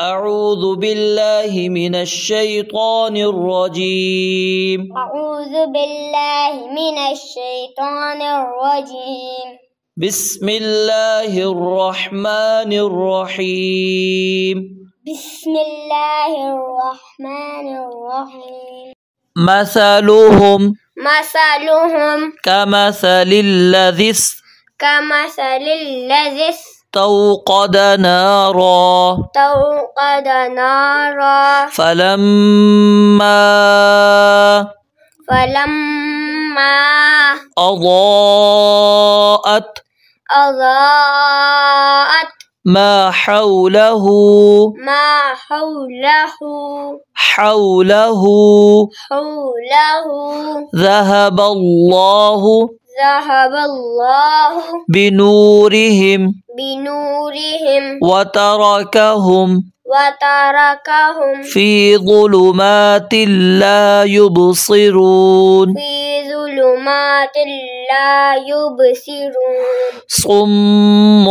أعوذ بالله من الشيطان الرجيم. أعوذ بالله من الشيطان الرجيم. بسم الله الرحمن الرحيم. بسم الله الرحمن الرحيم. مثلهم كمثل الذي استوقد نارا فلما أضاءت ما حوله ذهب الله بنورهم وتركهم في ظلمات لا يبصرون صم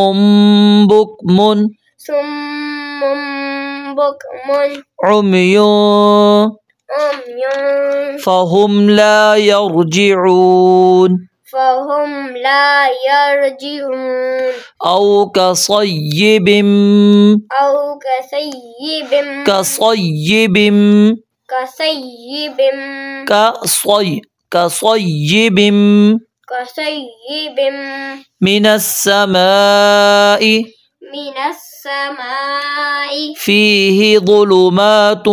بكم عمي فهم لا يرجعون أو كصيب من السماء فيه ظلمات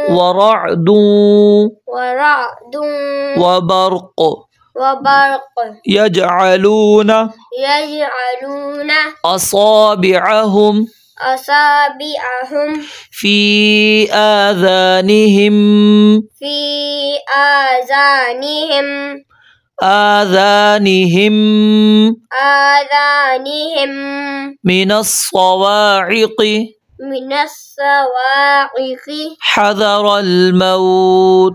ورعد وبرق يجعلون أصابعهم في آذانهم من الصواعق حذر الموت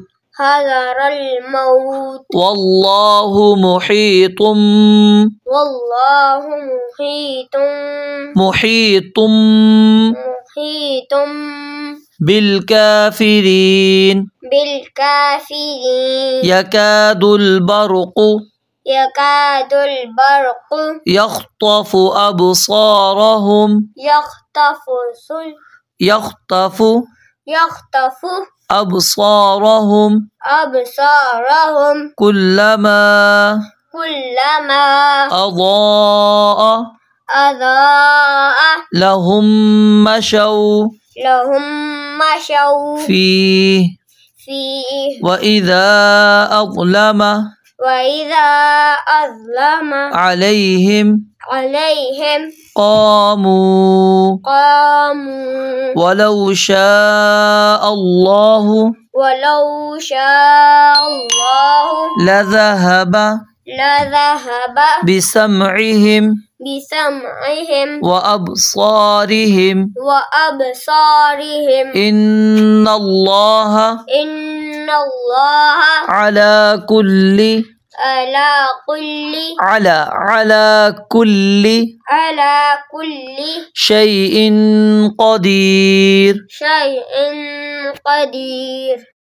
والله محيط بالكافرين يكاد البرق يخطف أبصارهم كلما أضاء لهم مشوا فيه وإذا أظلم عليهم قاموا ولو شاء الله لذهب بسمعهم وأبصارهم إن الله على كل شيء قدير